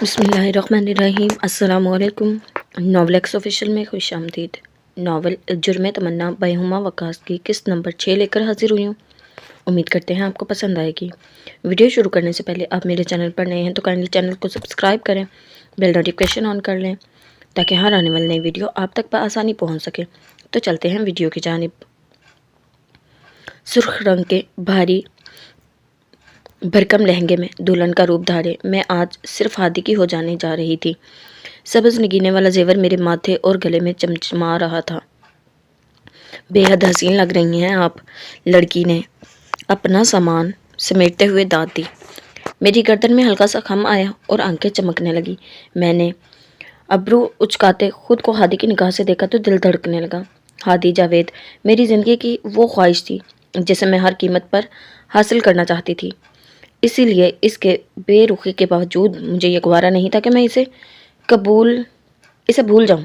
بسم اللہ الرحمن الرحیم۔ السلام علیکم۔ ناول ایکس آفیشیل میں خوش آمدید۔ ناول جرم تمنا بائی ہما وقاص کی قسط نمبر 6 لے کر حاضر ہوئی ہوں۔ امید کرتے ہیں آپ کو پسند آئے گی۔ ویڈیو شروع کرنے سے پہلے آپ میرے چینل پر نئے ہیں تو کائنڈلی چینل کو سبسکرائب کریں، بیل نوٹیفکیشن آن کر لیں تاکہ ہر آنے والی نئی ویڈیو آپ تک بآسانی پہنچ سکے۔ تو چلتے ہیں ویڈیو کی جانب۔ سرخ رنگ کے بھاری بھرکم لہنگے میں دلہن کا روپ دھارے میں آج صرف ہادی کی ہو جانے جا رہی تھی۔ سبز نگینے والا زیور میرے ماتھے اور گلے میں چمچما رہا تھا۔ بے حد حسین لگ رہی ہیں آپ، لڑکی نے اپنا سامان سمیٹتے ہوئے داد دی۔ میری گردن میں ہلکا سا خم آیا اور آنکھیں چمکنے لگی۔ میں نے ابرو اچکاتے خود کو ہادی کی نگاہ سے دیکھا تو دل دھڑکنے لگا۔ ہادی جاوید میری زندگی کی وہ خواہش تھی جسے میں ہر قیمت پر حاصل کرنا چاہتی تھی۔ اسی لیے اس کے بے رخی کے باوجود مجھے یہ گوارا نہیں تھا کہ میں اسے بھول جاؤں۔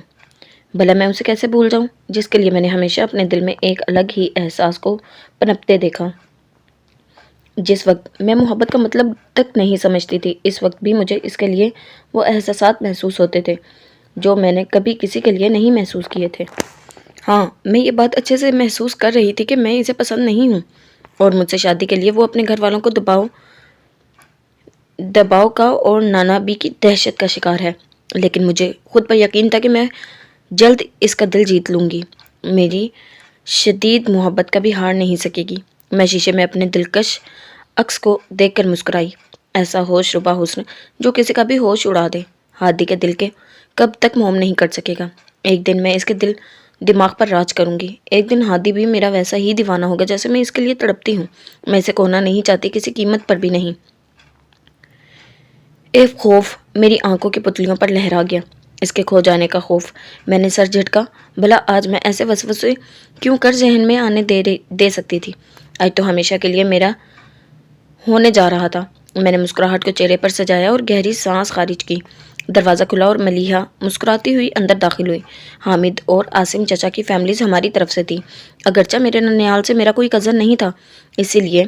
بھلا میں اسے کیسے بھول جاؤں جس کے لیے میں نے ہمیشہ اپنے دل میں ایک الگ ہی احساس کو پنپتے دیکھا۔ جس وقت میں محبت کا مطلب تک نہیں سمجھتی تھی، اس وقت بھی مجھے اس کے لیے وہ احساسات محسوس ہوتے تھے جو میں نے کبھی کسی کے لیے نہیں محسوس کیے تھے۔ ہاں، میں یہ بات اچھے سے محسوس کر رہی تھی کہ میں اسے پسند نہیں ہوں اور مجھ سے شادی کے لیے وہ اپنے گھر والوں کو دباؤ کا اور نانا بی کی دہشت کا شکار ہے، لیکن مجھے خود پر یقین تھا کہ میں جلد اس کا دل جیت لوں گی۔ میری شدید محبت کبھی ہار نہیں سکے گی۔ میں شیشے میں اپنے دلکش عکس کو دیکھ کر مسکرائی۔ ایسا ہوش ربا حسن جو کسی کا بھی ہوش اڑا دے، ہادی کے دل کے کب تک موم نہیں کر سکے گا۔ ایک دن میں اس کے دماغ پر راج کروں گی۔ ایک دن ہادی بھی میرا ویسا ہی دیوانہ ہوگا جیسے میں اس کے لیے تڑپتی ہوں۔ میں اسے کھونا نہیں چاہتی، کسی قیمت پر بھی نہیں۔ ایک خوف میری آنکھوں کی پتلیوں پر لہرا گیا، اس کے کھو جانے کا خوف۔ میں نے سر جھٹکا۔ بھلا آج میں ایسے وسوسے کیوں کر ذہن میں آنے دے سکتی تھی؟ آج تو ہمیشہ کے لیے میرا ہونے جا رہا تھا۔ میں نے مسکراہٹ کو چہرے پر سجایا اور گہری سانس خارج کی۔ دروازہ کھلا اور ملیحہ مسکراتی ہوئی اندر داخل ہوئی۔ حامد اور عاصم چچا کی فیملیز ہماری طرف سے تھی، اگرچہ میرے ننیال سے میرا کوئی کزن نہیں تھا، اسی لیے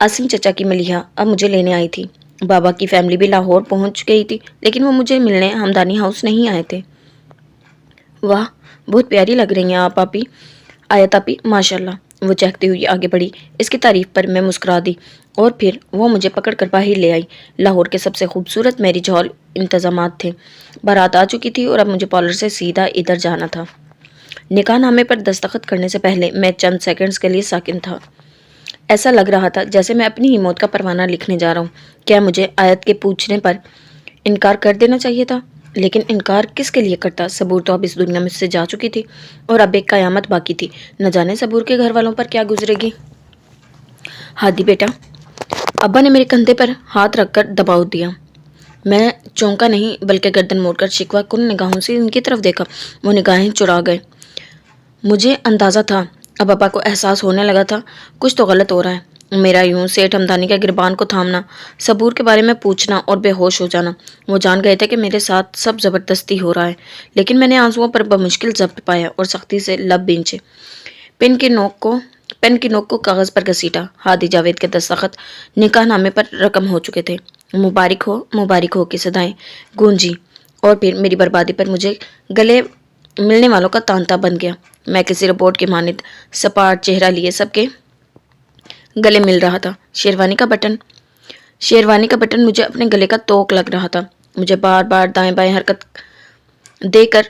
عاصم چچا کی ملیحہ اب مجھے لینے آئی تھی۔ بابا کی فیملی بھی لاہور پہنچ گئی تھی، لیکن وہ مجھے ملنے ہمدانی ہاؤس نہیں آئے تھے۔ واہ، بہت پیاری لگ رہی ہیں آپ آپی، آیت آپی، ماشاءاللہ۔ وہ چہکتی ہوئی آگے بڑھی۔ اس کی تعریف پر میں مسکرا دی اور پھر وہ مجھے پکڑ کر باہر لے آئی۔ لاہور کے سب سے خوبصورت میرج ہال انتظامات تھے۔ بارات آ چکی تھی اور اب مجھے پارلر سے سیدھا ادھر جانا تھا۔ نکاح نامے پر دستخط کرنے سے پہلے میں چند سیکنڈز کے لیے ساکن تھا۔ ایسا لگ رہا تھا جیسے میں اپنی ہی موت کا پروانہ لکھنے جا رہا ہوں۔ کیا مجھے آیت کے پوچھنے پر انکار کر دینا چاہیے تھا؟ لیکن انکار کس کے لیے کرتا؟ صبور تو اب اس دنیا میں سے جا چکی تھی اور اب ایک قیامت باقی تھی۔ نہ جانے صبور کے گھر والوں پر کیا گزرے گی۔ ہادی بیٹا، ابا نے میرے کندھے پر ہاتھ رکھ کر دباؤ دیا۔ میں چونکا نہیں بلکہ گردن موڑ کر شکوہ کن نگاہوں سے ان کی طرف دیکھا۔ وہ نگاہیں چرا گئے۔ مجھے اندازہ تھا، اب ابا کو احساس ہونے لگا تھا، کچھ تو غلط ہو رہا ہے۔ میرا یوں سیٹھ ہمدانی کے گربان کو تھامنا، صبور کے بارے میں پوچھنا اور بے ہوش ہو جانا، وہ جان گئے تھے کہ میرے ساتھ سب زبردستی ہو رہا ہے، لیکن میں نے آنسوؤں پر بمشکل ضبط پایا اور سختی سے لب بھینچے۔ پین کی نوک کو کاغذ پر گھسیٹا۔ ہادی جاوید کے دستخط نکاح نامے پر رقم ہو چکے تھے۔ مبارک ہو کی صدائیں گونجی اور پھر میری بربادی پر مجھے گلے ملنے والوں کا تانتا بن گیا۔ میں کسی رپورٹ کی مانند سپاٹ چہرہ لیے سب کے گلے مل رہا تھا۔ شیروانی کا بٹن مجھے اپنے گلے کا توق لگ رہا تھا۔ مجھے بار بار دائیں بائیں حرکت دے کر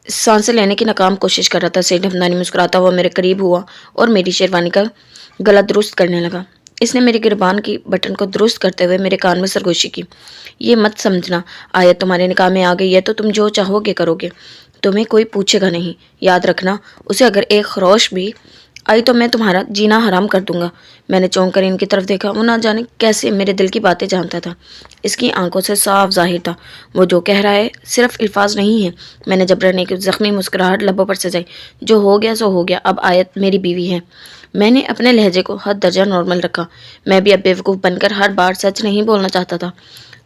سانسیں لینے کی ناکام کوشش کر رہا تھا۔ سیٹھ ہمدانی مسکراتا ہوا میرے قریب ہوا اور میری شیروانی کا گلا درست کرنے لگا۔ اس نے میرے گربان کی بٹن کو درست کرتے ہوئے میرے کان میں سرگوشی کی۔ یہ مت سمجھنا آیت تمہارے نکاح میں آ گئی ہے تو تم جو چاہو گے کرو گے، تمہیں کوئی پوچھے گا نہیں۔ یاد رکھنا، اسے اگر ایک خروش بھی آئی تو میں تمہارا جینا حرام کر دوں گا۔ میں نے چونک کر ان کی طرف دیکھا۔ وہ نہ جانے کیسے میرے دل کی باتیں جانتا تھا۔ اس کی آنکھوں سے صاف ظاہر تھا وہ جو کہہ رہا ہے صرف الفاظ نہیں ہیں۔ میں نے جبرن ایک زخمی مسکراہٹ لبوں پر سجائی۔ جو ہو گیا سو ہو گیا، اب آیت میری بیوی ہے۔ میں نے اپنے لہجے کو حد درجہ نارمل رکھا۔ میں بھی اب بیوقوف بن کر ہر بار سچ نہیں بولنا چاہتا تھا۔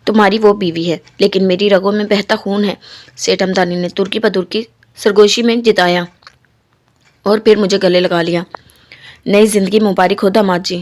تمہاری وہ بیوی ہے، لیکن میری رگوں میں بہتا خون ہے، سیٹھ ہمدانی نے ترکی بدرکی سرگوشی میں جتایا اور پھر مجھے گلے لگا لیا۔ نئی زندگی مبارک ہو داماد جی۔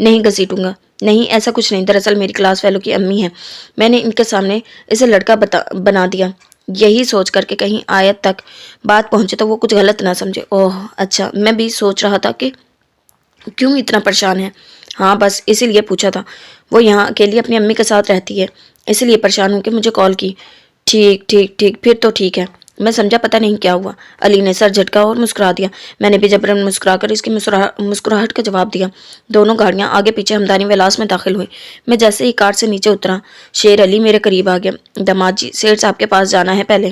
نہیں گھسیٹوں گا، نہیں ایسا کچھ نہیں، دراصل میری کلاس فیلو کی امی ہیں، میں نے ان کے سامنے اسے لڑکا بنا دیا، یہی سوچ کر کہ کہیں آیت تک بات پہنچے تو وہ کچھ غلط نہ سمجھے۔ اوہ اچھا، میں بھی سوچ رہا تھا کہ کیوں اتنا پریشان ہے۔ ہاں بس اسی لیے پوچھا تھا، وہ یہاں اکیلی اپنی امی کے ساتھ رہتی ہے، اسی لیے پریشان ہوں کہ مجھے کال کی۔ ٹھیک ٹھیک ٹھیک، پھر تو ٹھیک ہے۔ میں سمجھا پتہ نہیں کیا ہوا۔ علی نے سر جھٹکا اور مسکرا دیا۔ میں نے بھی جبراً مسکرا کر اس کی مسکراہٹ کا جواب دیا۔ دونوں گاڑیاں آگے پیچھے ہمدانی ولاس میں داخل ہوئی۔ میں جیسے ہی کار سے نیچے اترا، شیر علی میرے قریب آ گیا۔ داماد جی، سیٹھ صاحب کے پاس جانا ہے پہلے،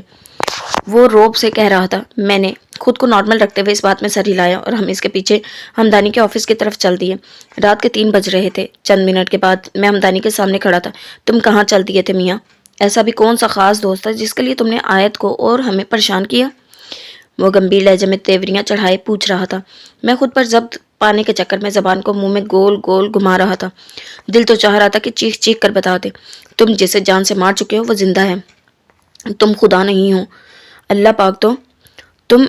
وہ روب سے کہہ رہا تھا۔ میں نے خود کو نارمل رکھتے ہوئے اس بات میں سر ہلایا اور ہم اس کے پیچھے ہمدانی کے آفس کی طرف چل دیے۔ رات کے 3 بج رہے تھے۔ چند منٹ کے بعد میں ہمدانی کے سامنے کھڑا تھا۔ تم کہاں چل دیے تھے میاں؟ ایسا بھی کون سا خاص دوست ہے جس کے لیے تم نے آیت کو اور ہمیں پریشان کیا؟ وہ گمبھیر لہجے میں تیوریاں چڑھائے پوچھ رہا تھا۔ میں خود پر ضبط پانے کے چکر میں زبان کو منہ میں گول گول گھما رہا تھا۔ دل تو چاہ رہا تھا کہ چیخ چیخ کر بتا دے، تم جسے جان سے مار چکے ہو وہ زندہ ہے، تم خدا نہیں ہو۔ اللہ پاک تو تم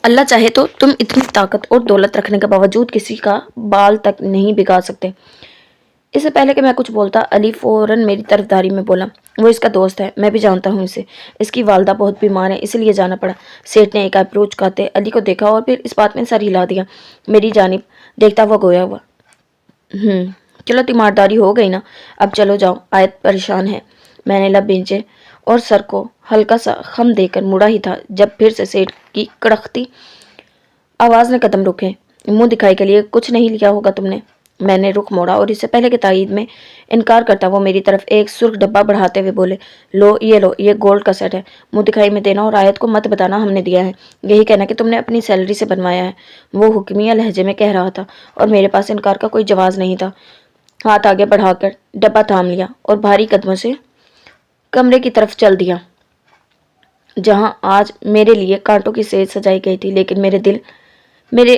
اللہ چاہے تو تم اتنی طاقت اور دولت رکھنے کے باوجود کسی کا بال تک نہیں بگا سکتے۔ اس سے پہلے کہ میں کچھ بولتا، علی فوراً میری طرفداری میں بولا، وہ اس کا دوست ہے، میں بھی جانتا ہوں اسے، اس کی والدہ بہت بیمار ہے، اس لیے جانا پڑا۔ سیٹھ نے ایک آئیبرو چکاتے علی کو دیکھا اور پھر اس بات میں سر ہلا دیا، میری جانب دیکھتا ہوا گویا ہوا۔ چلو تیمارداری ہو گئی نا، اب چلو جاؤ، آیت پریشان ہے۔ میں نے لب بھینچے اور سر کو ہلکا سا خم دے کر مڑا ہی تھا جب پھر سے سیٹھ کی کڑکتی آواز نے قدم رکھے۔ منہ دکھائی کے لیے کچھ نہیں لیا ہوگا تم نے؟ میں نے رخ موڑا اور اس سے پہلے کہ تائید میں انکار کرتا وہ میری طرف ایک سرخ ڈبہ بڑھاتے ہوئے بولے، لو، یہ گولڈ کا سیٹ ہے، منہ دکھائی میں دینا اور آیت کو مت بتانا ہم نے دیا ہے، یہی کہنا کہ تم نے اپنی سیلری سے بنوایا ہے۔ وہ حکمیہ لہجے میں کہہ رہا تھا اور میرے پاس انکار کا کوئی جواز نہیں تھا۔ ہاتھ آگے بڑھا کر ڈبہ تھام لیا اور بھاری قدموں سے کمرے کی طرف چل دیا جہاں آج میرے لیے کانٹوں کی سیج سجائی گئی تھی، لیکن میرے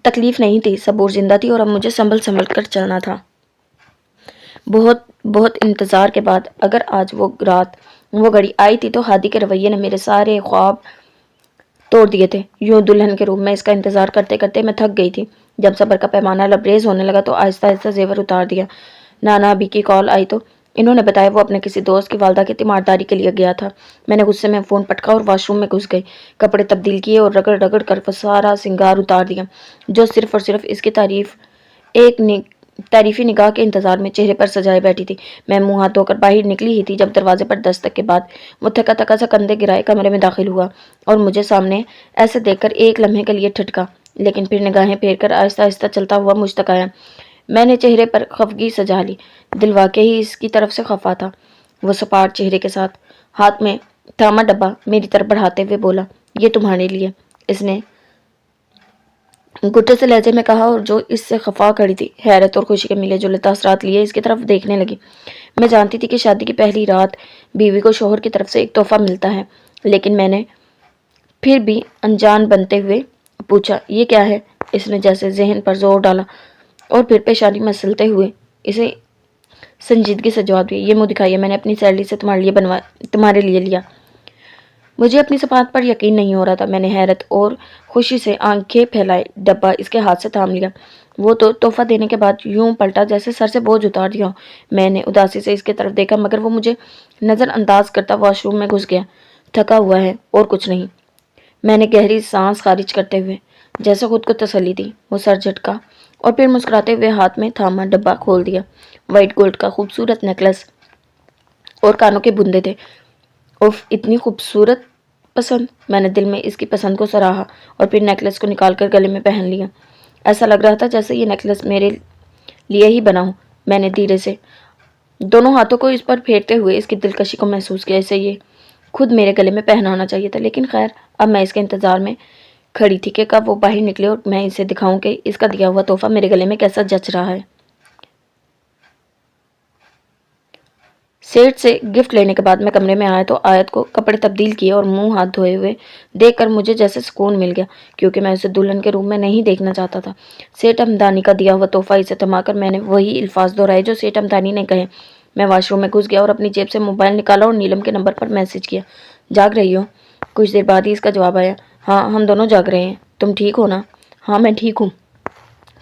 تکلیف نہیں تھی، صبور زندہ تھی اور اب مجھے سنبھل کر چلنا تھا۔ بہت بہت انتظار کے بعد اگر آج وہ رات وہ گھڑی آئی تھی تو ہادی کے رویے نے میرے سارے خواب توڑ دیے تھے۔ یوں دلہن کے روپ میں اس کا انتظار کرتے کرتے میں تھک گئی تھی۔ جب صبر کا پیمانہ لبریز ہونے لگا تو آہستہ آہستہ زیور اتار دیا۔ نانا ابھی کی کال آئی تو انہوں نے بتایا وہ اپنے کسی دوست کی والدہ کی تیمارداری کے لیے گیا تھا۔ میں نے غصے میں فون پٹکا اور واش روم میں گھس گئی، کپڑے تبدیل کیے اور رگڑ رگڑ کر وہ سارا سنگار اتار دیا جو صرف اور صرف اس کی تعریفی نگاہ کے انتظار میں چہرے پر سجائے بیٹھی تھی۔ میں منہ ہاتھ دھو کر باہر نکلی ہی تھی جب دروازے پر دستک کے بعد وہ تھکا تھکا سا کندھے گرائے کمرے میں داخل ہوا اور مجھے سامنے ایسے دیکھ کر ایک لمحے کے لیے ٹھٹکا، لیکن پھر نگاہیں پھیر کر آہستہ آہستہ چلتا ہوا مجھ تک آیا۔ میں نے چہرے پر خفگی سجا لی، دل واقعی اس کی طرف سے خفا تھا۔ وہ سپاٹ چہرے کے ساتھ ہاتھ میں تھاما ڈبہ میری طرف بڑھاتے ہوئے بولا، یہ تمہارے لیے، اس نے گھٹے سے لہجے میں کہا اور جو اس سے خفا کھڑی تھی حیرت اور خوشی کے ملے جلے اثرات لیے اس کی طرف دیکھنے لگی۔ میں جانتی تھی کہ شادی کی پہلی رات بیوی کو شوہر کی طرف سے ایک تحفہ ملتا ہے، لیکن میں نے پھر بھی انجان بنتے ہوئے پوچھا، یہ کیا ہے؟ اس نے جیسے ذہن پر زور ڈالا اور پھر پیشانی مسلتے ہوئے اسے سنجیدگی سے جواب دیا، یہ منہ دکھائیے، میں نے اپنی سیلری سے تمہارے لیے لیا۔ مجھے اپنی صفات پر یقین نہیں ہو رہا تھا۔ میں نے حیرت اور خوشی سے آنکھیں پھیلائے ڈبہ اس کے ہاتھ سے تھام لیا۔ وہ تو تحفہ دینے کے بعد یوں پلٹا جیسے سر سے بوجھ اتار دیا ہو۔ میں نے اداسی سے اس کی طرف دیکھا مگر وہ مجھے نظر انداز کرتا واش روم میں گھس گیا۔ تھکا ہوا ہے اور کچھ نہیں، میں نے گہری سانس خارج کرتے ہوئے جیسے خود کو تسلی دی۔ وہ سر جھٹکا اور پھر مسکراتے ہوئے ہاتھ میں تھاما ڈبہ کھول دیا۔ وائٹ گولڈ کا خوبصورت نیکلس اور کانوں کے بندے تھے۔ اف، اتنی خوبصورت پسند! میں نے دل میں اس کی پسند کو سراہا اور پھر نیکلس کو نکال کر گلے میں پہن لیا۔ ایسا لگ رہا تھا جیسے یہ نیکلس میرے لیے ہی بنا ہو۔ میں نے دھیرے سے دونوں ہاتھوں کو اس پر پھیرتے ہوئے اس کی دلکشی کو محسوس کیا، اسے یہ خود میرے گلے میں پہنا ہونا چاہیے تھا، لیکن خیر اب میں اس کے انتظار میں کھڑی تھی کہ کب وہ باہر نکلے اور میں اسے دکھاؤں کہ اس کا دیا ہوا تحفہ میرے گلے میں کیسا جچ رہا ہے۔ سیٹ سے گفٹ لینے کے بعد میں کمرے میں آیا تو آیت کو کپڑے تبدیل کیے اور منہ ہاتھ دھوئے ہوئے دیکھ کر مجھے جیسے سکون مل گیا، کیونکہ میں اسے دلہن کے روم میں نہیں دیکھنا چاہتا تھا۔ سیٹ ہمدانی کا دیا ہوا تحفہ اسے تھما کر میں نے وہی الفاظ دہرائے جو سیٹ ہمدانی نے کہے۔ میں واش روم میں گھس گیا اور اپنی جیب سے موبائل نکالا اور نیلم کے نمبر پر میسج کیا، جاگ رہی ہو؟ کچھ دیر بعد ہی اس کا جواب آیا، ہاں ہم دونوں جاگ رہے ہیں، تم ٹھیک ہو نا؟ ہاں میں ٹھیک ہوں۔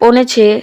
5:45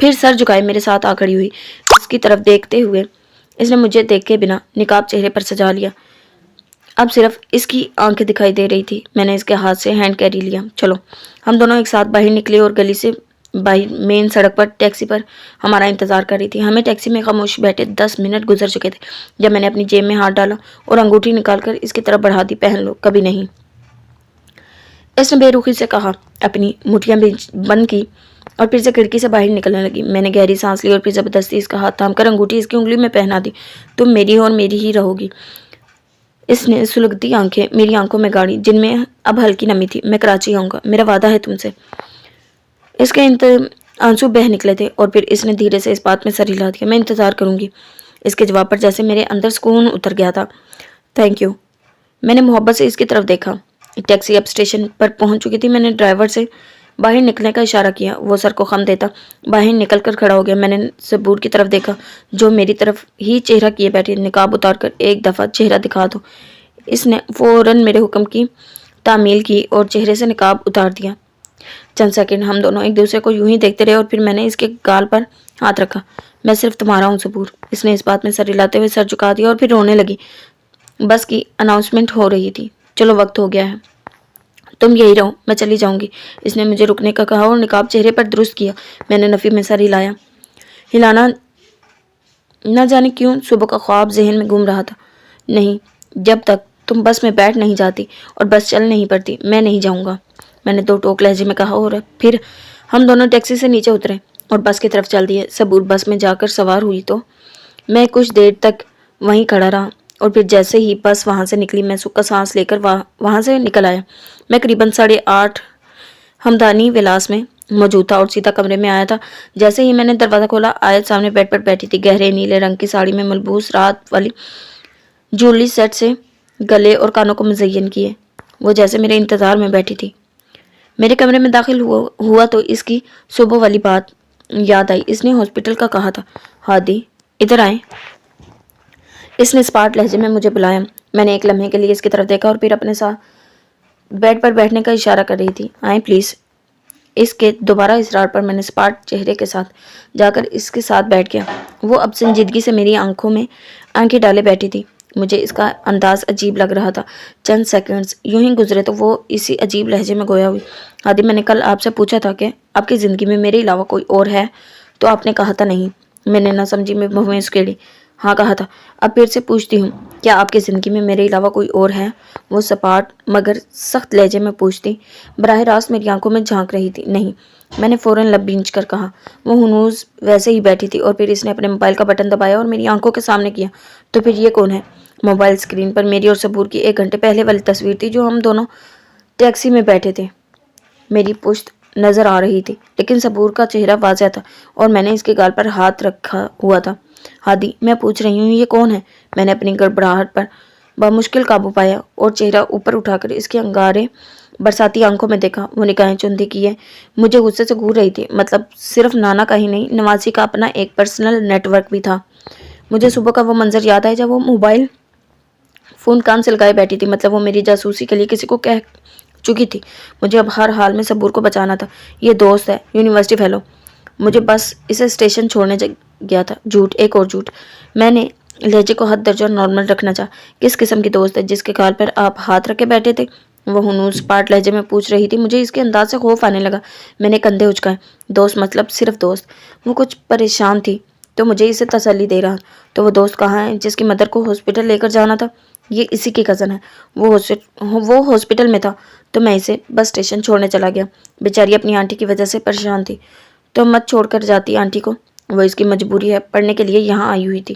پھر سر جھکائے میرے ساتھ آ کھڑی ہوئی۔ اس کی طرف دیکھتے ہوئے اس نے مجھے دیکھے بنا نقاب چہرے پر سجا لیا۔ اب صرف اس کی آنکھیں دکھائی دے رہی تھی۔ میں نے اس کے ہاتھ سے ہینڈ کیری لیا۔ چلو۔ ہم دونوں ایک ساتھ باہر نکلے اور گلی سے باہر مین سڑک پر ٹیکسی پر ہمارا انتظار کر رہی تھی۔ ہمیں ٹیکسی میں خاموش بیٹھے 10 منٹ گزر چکے تھے جب میں نے اپنی جیب میں ہاتھ ڈالا اور انگوٹھی نکال کر اس کی طرف بڑھا دی۔ پہن لو، کبھی نہیں، اس نے بے رخی سے کہا۔ اپنی مٹھیاں بند کی اور پھر سے کھڑکی سے باہر نکلنے لگی۔ میں نے گہری سانس لی اور پھر زبردستی اس کا ہاتھ تھام کر انگوٹھی اس کی انگلی میں پہنا دی۔ تم میری اور میری ہی رہو گی۔ اس نے سلگتی آنکھیں میری آنکھوں میں گاڑی جن میں اب ہلکی نمی تھی۔ میں کراچی آؤں گا، میرا وعدہ ہے تم سے۔ اس کے آنسو بہہ نکلے تھے اور پھر اس نے دھیرے سے اس بات میں سر ہلا دیا۔ میں انتظار کروں گی۔ اس کے جواب پر جیسے میرے اندر سکون اتر گیا تھا۔ Thank you. میں نے محبت سے اس کی طرف دیکھا۔ ٹیکسی اب اسٹیشن پر پہنچ چکی تھی۔ میں نے ڈرائیور سے باہر نکلنے کا اشارہ کیا۔ وہ سر کو خم دیتا باہر نکل کر کھڑا ہو گیا۔ میں نے صبور کی طرف دیکھا جو میری طرف ہی چہرہ کیے بیٹھے۔ نقاب اتار کر ایک دفعہ چہرہ دکھا دو۔ اس نے فوراً میرے حکم کی تعمیل کی اور چہرے سے نقاب اتار دیا۔ چند سیکنڈ ہم دونوں ایک دوسرے کو یوں ہی دیکھتے رہے اور پھر میں نے اس کے گال پر ہاتھ رکھا۔ میں صرف تمہارا ہوں صبور۔ اس نے اس بات میں سر ہلاتے ہوئے سر جھکا دیا اور پھر رونے لگی۔ بس کی اناؤنسمنٹ ہو رہی تھی۔ چلو وقت ہو گیا ہے، تم یہی رہو، میں چلی جاؤں گی۔ اس نے مجھے رکنے کا کہا اور نقاب چہرے پر درست کیا۔ میں نے نفی میں سر ہلایا۔ ہلانا نہ جانے کیوں صبح کا خواب ذہن میں گھوم رہا تھا۔ نہیں، جب تک تم بس میں بیٹھ نہیں جاتی اور بس چل نہیں پڑتی میں نہیں جاؤں گا، میں نے دو ٹوک لہجے میں کہا اور پھر ہم دونوں ٹیکسی سے نیچے اترے اور بس کی طرف چل دیے۔ صبور بس میں جا کر سوار ہوئی تو میں کچھ دیر تک وہیں کھڑا رہا اور پھر جیسے ہی بس وہاں سے نکلی میں سکا سانس لے کر وہاں سے نکل آیا۔ میں قریباً 8:30 ہمدانی ولاس میں موجود تھا اور سیدھا کمرے میں آیا تھا۔ جیسے ہی میں نے دروازہ کھولا آیت سامنے بیڈ پر بیٹھی تھی، گہرے نیلے رنگ کی ساڑی میں ملبوس، رات والی جویلری سیٹ سے گلے اور کانوں کو مزین کیے وہ جیسے میرے انتظار میں بیٹھی تھی۔ میرے کمرے میں داخل ہوا تو اس کی صبح والی بات یاد آئی۔ اس نے ہاسپٹل کا کہا تھا۔ ہادی ادھر آئیں۔ اس نے اسپاٹ لہجے میں مجھے بلایا۔ میں نے ایک لمحے کے لیے اس کی طرف دیکھا اور پھر اپنے ساتھ بیڈ پر بیٹھنے کا اشارہ کر رہی تھی۔ آئیں پلیز۔ اس کے دوبارہ اصرار پر میں نے اسپاٹ چہرے کے ساتھ جا کر اس کے ساتھ بیٹھ گیا۔ وہ اب سنجیدگی سے میری آنکھوں میں آنکھیں ڈالے بیٹھی تھی۔ مجھے اس کا انداز عجیب لگ رہا تھا۔ چند سیکنڈز یوں ہی گزرے تو وہ اسی عجیب لہجے میں گویا ہوئی۔ ہادی میں نے کل آپ سے پوچھا تھا کہ آپ کی زندگی میں میرے علاوہ کوئی اور ہے تو آپ نے کہا تھا نہیں۔ میں نے نہ سمجھی میں بھویں اسکیڑی۔ ہاں کہا تھا۔ اب پھر سے پوچھتی ہوں، کیا آپ کی زندگی میں میرے علاوہ کوئی اور ہے؟ وہ سپاٹ مگر سخت لہجے میں پوچھتی براہ راست میری آنکھوں میں جھانک رہی تھی۔ نہیں، میں نے فوراً لب بھینچ کر کہا۔ وہ ہنوز ویسے ہی بیٹھی تھی اور پھر اس نے اپنے موبائل کا بٹن دبایا اور میری آنکھوں کے سامنے کیا۔ تو پھر یہ کون ہے؟ موبائل اسکرین پر میری اور صبور کی 1 گھنٹے پہلے والی تصویر تھی جو ہم دونوں ٹیکسی میں بیٹھے تھے۔ میری پشت نظر آ رہی تھی لیکن صبور کا چہرہ واضح تھا اور میں نے اس کے گال پر ہاتھ رکھا ہوا تھا۔ ہادی میں پوچھ رہی ہوں یہ کون ہے؟ میں نے اپنی گڑبڑاہٹ پر بمشکل قابو پایا اور چہرہ اوپر اٹھا کر اس کے انگارے برساتی آنکھوں میں دیکھا۔ وہ نگاہیں چوندھی کیے مجھے غصے سے گھور رہی تھی۔ مطلب صرف نانا کا ہی نہیں، نواسی کا اپنا ایک پرسنل نیٹ ورک بھی تھا۔ مجھے صبح کا وہ منظر یاد آیا جب وہ موبائل فون کان سے لگائے بیٹھی تھی۔ مطلب وہ میری جاسوسی کے لیے کسی کو کہہ چکی تھی۔ مجھے اب ہر حال میں صبور کو بچانا تھا۔ یہ دوست ہے، یونیورسٹی فیلو، مجھے بس اسے اسٹیشن چھوڑنے گیا تھا۔ جھوٹ، ایک اور جھوٹ۔ میں نے لہجے کو حد درجہ نارمل رکھنا چاہا۔ کس قسم کی دوست ہے جس کے گال پر آپ ہاتھ رکھے بیٹھے تھے؟ وہ ہنوز پاٹ لہجے میں پوچھ رہی تھی۔ مجھے اس کے انداز سے خوف آنے لگا۔ میں نے کندھے اچکائے۔ دوست مطلب صرف دوست؟ وہ کچھ پریشان تھی تو مجھے اسے تسلی دے رہا۔ تو وہ دوست کہاں ہے جس کی مدر کو ہاسپٹل لے کر جانا تھا؟ یہ اسی کی کزن ہے۔ وہ ہاسپٹل میں تھا تو میں اسے بس اسٹیشن چھوڑنے چلا گیا۔ بیچاری اپنی آنٹی کی وجہ سے پریشان تھی تو مت چھوڑ کر جاتی آنٹی کو، وہ اس کی مجبوری ہے، پڑھنے کے لیے یہاں آئی ہوئی تھی۔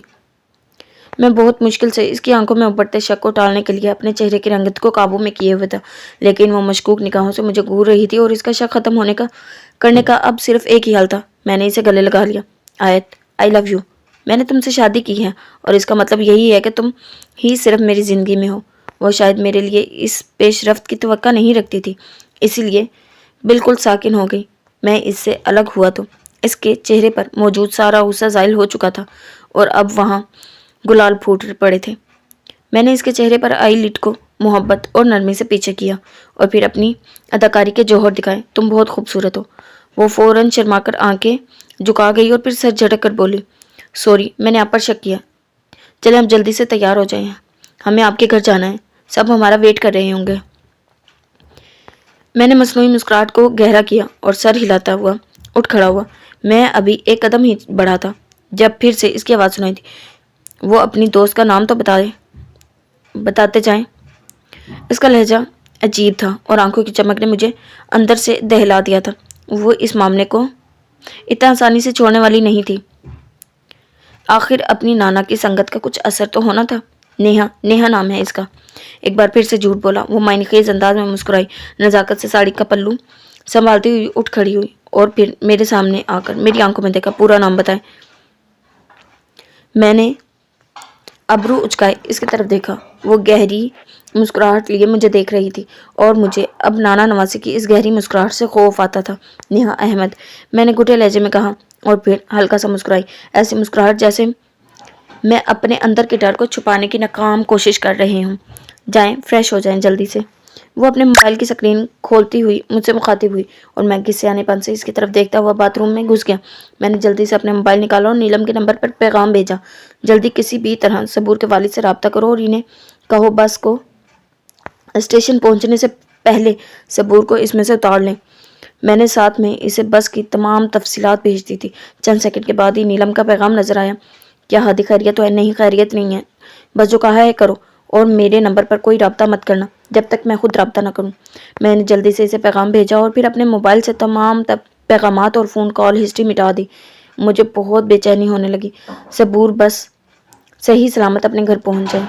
میں بہت مشکل سے اس کی آنکھوں میں ابھرتے شک کو ٹالنے کے لیے اپنے چہرے کی رنگت کو قابو میں کیے ہوئے تھا، لیکن وہ مشکوک نگاہوں سے مجھے گھور رہی تھی اور اس کا شک ختم کرنے کا اب صرف ایک ہی حل تھا۔ میں نے اسے گلے لگا لیا۔ آیت، آئی لو یو۔ میں نے تم سے شادی کی ہے اور اس کا مطلب یہی ہے کہ تم ہی صرف میری زندگی میں ہو۔ وہ شاید میرے لیے اس پیش رفت کی توقع نہیں رکھتی تھی، اسی لیے بالکل ساکن ہو گئی۔ میں اس سے الگ ہوا تو اس کے چہرے پر موجود سارا غصہ زائل ہو چکا تھا اور اب وہاں گلال پھوٹ پڑے تھے۔ میں نے اس کے چہرے پر آئی لٹ کو محبت اور نرمی سے پیچھے کیا اور پھر اپنی اداکاری کے جوہر دکھائے۔ تم بہت خوبصورت ہو۔ وہ فوراً شرما کر آنکھیں جھکا گئی اور پھر سر جھٹک کر بولی، سوری، میں نے آپ پر شک کیا۔ چلے اب جلدی سے تیار ہو جائیں، ہمیں آپ کے گھر جانا ہے، سب ہمارا ویٹ کر رہے ہوں گے۔ میں نے مصنوعی مسکراہٹ کو گہرا کیا اور سر ہلاتا ہوا اٹھ کھڑا ہوا۔ میں ابھی ایک قدم ہی بڑھا تھا جب پھر سے اس کی آواز سنائی دی، وہ اپنی دوست کا نام تو بتاتے جائیں۔ اس کا لہجہ عجیب تھا اور آنکھوں کی چمک نے مجھے اندر سے دہلا دیا تھا۔ وہ اس معاملے کو اتنا آسانی سے چھوڑنے والی نہیں تھی۔ آخر اپنی نانا کی سنگت کا کچھ اثر تو ہونا تھا۔ نیہا نام ہے اس کا۔ ایک بار پھر سے جھوٹ بولا۔ وہ معنی خیز انداز میں مسکرائی، نزاکت سے ساڑی کا پلو سنبھالتی ہوئی اٹھ کھڑی ہوئی اور پھر میرے سامنے آ کر میری آنکھوں میں دیکھا۔ پورا نام بتائیں۔ میں نے ابرو اچکائے اس کی طرف دیکھا۔ وہ گہری مسکراہٹ لیے مجھے دیکھ رہی تھی اور مجھے اب نانا نواسی کی اس گہری مسکراہٹ سے خوف آتا تھا۔ نیہا احمد، میں نے گھٹے لہجے میں کہا اور پھر ہلکا سا مسکرائی، ایسی مسکراہٹ جیسے میں اپنے اندر کے ڈر کو چھپانے کی ناکام کوشش کر رہی ہوں۔ جائیں، فریش ہو جائیں جلدی سے۔ وہ اپنے موبائل کی سکرین کھولتی ہوئی مجھ سے مخاطب ہوئی اور میں غصیانے پن سے اس کی طرف دیکھتا ہوا باتھ روم میں گھس گیا۔ میں نے جلدی سے اپنے موبائل نکالا اور نیلم کے نمبر پر پیغام بھیجا، جلدی کسی بھی طرح صبور کے والد سے رابطہ کرو اور انہیں کہو بس کو اسٹیشن پہنچنے سے پہلے صبور کو اس میں سے اتار لیں۔ میں نے ساتھ میں اسے بس کی تمام تفصیلات بھیج دی تھی۔ چند سیکنڈ کے بعد ہی نیلم کا پیغام نظر آیا، کیا ہادی خیریت تو ہے؟ نہیں، خیریت نہیں ہے، بس جو کہا ہے کرو اور میرے نمبر پر کوئی رابطہ مت کرنا جب تک میں خود رابطہ نہ کروں۔ میں نے جلدی سے اسے پیغام بھیجا اور پھر اپنے موبائل سے تمام پیغامات اور فون کال ہسٹری مٹا دی۔ مجھے بہت بے چینی ہونے لگی۔ صبور بس صحیح سلامت اپنے گھر پہنچ جائے۔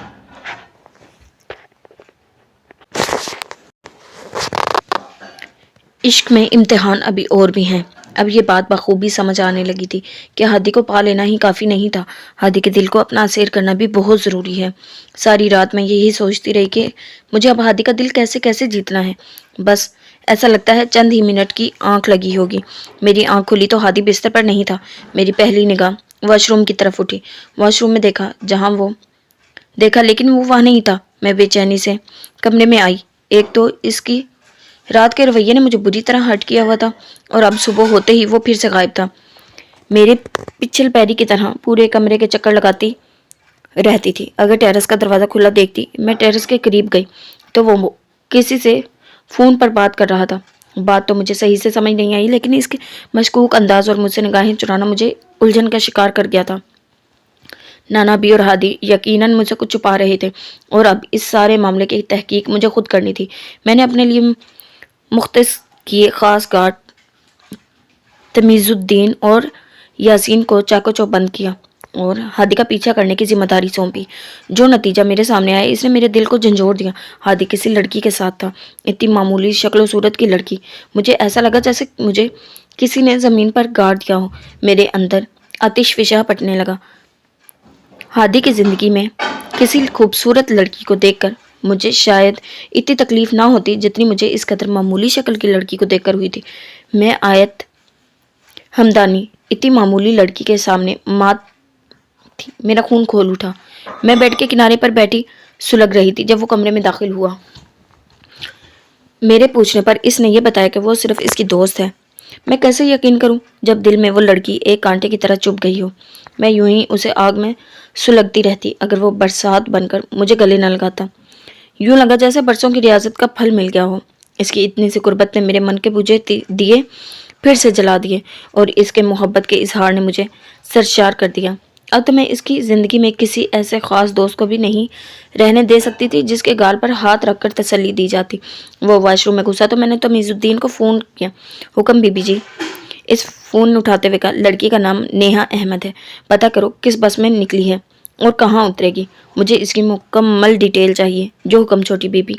عشق میں امتحان ابھی اور بھی ہیں۔ اب یہ بات بخوبی سمجھ آنے لگی تھی کہ ہادی کو پا لینا ہی کافی نہیں تھا، ہادی کے دل کو اپنا اسیر کرنا بھی بہت ضروری ہے۔ ساری رات میں یہی سوچتی رہی کہ مجھے اب ہادی کا دل کیسے کیسے جیتنا ہے۔ بس ایسا لگتا ہے چند ہی منٹ کی آنکھ لگی ہوگی۔ میری آنکھ کھلی تو ہادی بستر پر نہیں تھا۔ میری پہلی نگاہ واش روم کی طرف اٹھی۔ واش روم میں دیکھا لیکن وہ وہاں نہیں تھا۔ میں بے چینی سے کمرے میں آئی۔ ایک تو اس کی رات کے رویے نے مجھے بری طرح ہرٹ کیا ہوا تھا اور اب صبح ہوتے ہی وہ پھر سے غائب تھا۔ میرے پچھل پیری کی طرح پورے کمرے کے چکر لگاتی رہتی تھی۔ اگر ٹیرس کا دروازہ کھلا دیکھتی، میں ٹیرس کے قریب گئی تو وہ کسی سے فون پر بات کر رہا تھا۔ بات تو مجھے صحیح سے سمجھ نہیں آئی لیکن اس کے مشکوک انداز اور مجھ سے نگاہیں چرانا مجھے الجھن کا شکار کر گیا تھا۔ نانا بھی اور ہادی یقیناً مجھ سے کچھ چھپا رہے تھے اور اب اس سارے معاملے کی تحقیق مجھے خود کرنی تھی۔ میں نے اپنے لیے مختص کیے خاص گارڈ تمیز الدین اور یاسین کو چاکو چوب بند کیا اور ہادی کا پیچھا کرنے کی ذمہ داری سونپی۔ جو نتیجہ میرے سامنے آیا اس نے میرے دل کو جھنجھوڑ دیا۔ ہادی کسی لڑکی کے ساتھ تھا، اتنی معمولی شکل و صورت کی لڑکی۔ مجھے ایسا لگا جیسے مجھے کسی نے زمین پر گاڑ دیا ہو۔ میرے اندر آتش فشاں پڑنے لگا۔ ہادی کی زندگی میں کسی خوبصورت لڑکی کو دیکھ کر مجھے شاید اتنی تکلیف نہ ہوتی جتنی مجھے اس قدر معمولی شکل کی لڑکی کو دیکھ کر ہوئی تھی۔ میں آیت ہمدانی اتنی معمولی لڑکی کے سامنے مات تھی۔ میرا خون کھول اٹھا۔ میں بیڈ کے کنارے پر بیٹھی سلگ رہی تھی جب وہ کمرے میں داخل ہوا۔ میرے پوچھنے پر اس نے یہ بتایا کہ وہ صرف اس کی دوست ہے۔ میں کیسے یقین کروں جب دل میں وہ لڑکی ایک کانٹے کی طرح چبھ گئی ہو۔ میں یوں ہی اسے آگ میں سلگتی رہتی اگر وہ برسات بن کر مجھے گلے نہ لگاتا۔ یوں لگا جیسے برسوں کی ریاضت کا پھل مل گیا ہو۔ اس کی اتنی سی قربت نے میرے من کے بجھے دیے پھر سے جلا دیے اور اس کے محبت کے اظہار نے مجھے سرشار کر دیا۔ اب تو میں اس کی زندگی میں کسی ایسے خاص دوست کو بھی نہیں رہنے دے سکتی تھی جس کے گال پر ہاتھ رکھ کر تسلی دی جاتی۔ وہ واش روم میں گھسا تو میں نے تمیز الدین کو فون کیا۔ حکم بی بی جی۔ اس فون اٹھاتے ہوئے کہا، لڑکی کا نام نیہا احمد ہے، پتہ کرو کس بس میں نکلی ہے اور کہاں اترے گی۔ مجھے اس کی مکمل ڈیٹیل چاہیے۔ جو حکم چھوٹی بی بی۔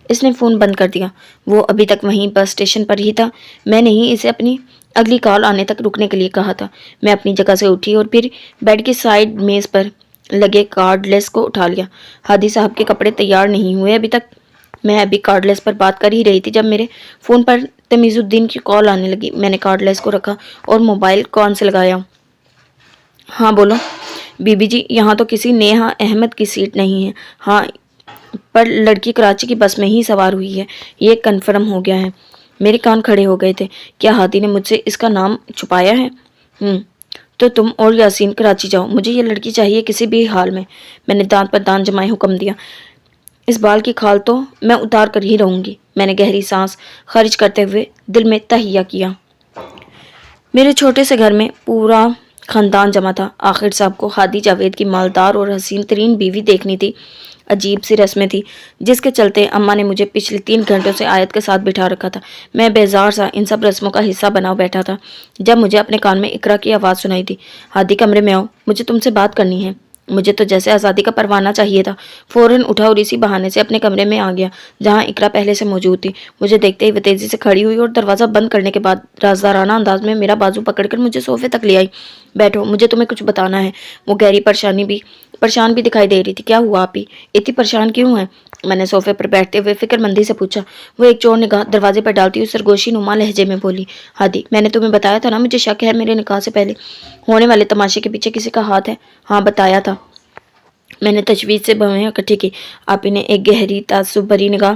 اس نے فون بند کر دیا۔ وہ ابھی تک وہیں بس اسٹیشن پر ہی تھا۔ میں نے ہی اسے اپنی اگلی کال آنے تک رکنے کے لیے کہا تھا۔ میں اپنی جگہ سے اٹھی اور پھر بیڈ کی سائیڈ میز پر لگے کارڈ لیس کو اٹھا لیا۔ ہادی صاحب کے کپڑے تیار نہیں ہوئے ابھی تک۔ میں ابھی کارڈ لیس پر بات کر ہی رہی تھی جب میرے فون پر تمیز الدین کی کال آنے لگی۔ میں نے کارڈ لیس کو رکھا اور موبائل کان سے لگایا۔ ہاں بولو بی بی جی، یہاں تو کسی نیہا احمد کی سیٹ نہیں ہے۔ ہاں، پر لڑکی کراچی کی بس میں ہی سوار ہوئی ہے، یہ کنفرم ہو گیا ہے۔ میرے کان کھڑے ہو گئے تھے۔ کیا ہادی نے مجھ سے اس کا نام چھپایا ہے؟ تو تم اور یاسین کراچی جاؤ، مجھے یہ لڑکی چاہیے کسی بھی حال میں۔ میں نے دانت پر دانت جمائے حکم دیا۔ اس بال کی کھال تو میں اتار کر ہی رہوں گی۔ میں نے گہری سانس خارج کرتے ہوئے دل میں تہیہ کیا۔ میرے چھوٹے سے گھر میں پورا خاندان جمع تھا۔ آخر صاحب کو ہادی جاوید کی مالدار اور حسین ترین بیوی دیکھنی تھی۔ عجیب سی رسمیں تھی جس کے چلتے اماں نے مجھے پچھلے 3 گھنٹوں سے آیت کے ساتھ بٹھا رکھا تھا۔ میں بیزار سا ان سب رسموں کا حصہ بنا بیٹھا تھا جب مجھے اپنے کان میں اقرا کی آواز سنائی دی، ہادی کمرے میں آؤ، مجھے تم سے بات کرنی ہے۔ مجھے تو جیسے آزادی کا پروانہ چاہیے تھا، فوراً اٹھا اور اسی بہانے سے اپنے کمرے میں آ گیا جہاں اقرا پہلے سے موجود تھی۔ مجھے دیکھتے ہی وہ تیزی سے کھڑی ہوئی اور دروازہ بند کرنے کے بعد رازدارانہ انداز میں میرا بازو پکڑ کر مجھے صوفے تک لے آئی۔ بیٹھو، مجھے تمہیں کچھ بتانا ہے۔ وہ گہری پریشان بھی دکھائی دے رہی تھی۔ کیا ہوا آپی؟ اتنی پریشان کیوں ہیں؟ میں نے صوفے پر بیٹھتے ہوئے فکر مندی سے پوچھا۔ وہ ایک چور نگاہ دروازے پر ڈالتی ہوئی سرگوشی نما لہجے میں بولی، ہادی میں نے تمہیں بتایا تھا نا مجھے شک ہے میرے نکاح سے پہلے ہونے والے تماشے کے پیچھے کسی کا ہاتھ ہے۔ ہاں بتایا تھا۔ میں نے تشویش سے بھویں اکٹھی کی۔ آپی نے ایک گہری تعصب بھری نگاہ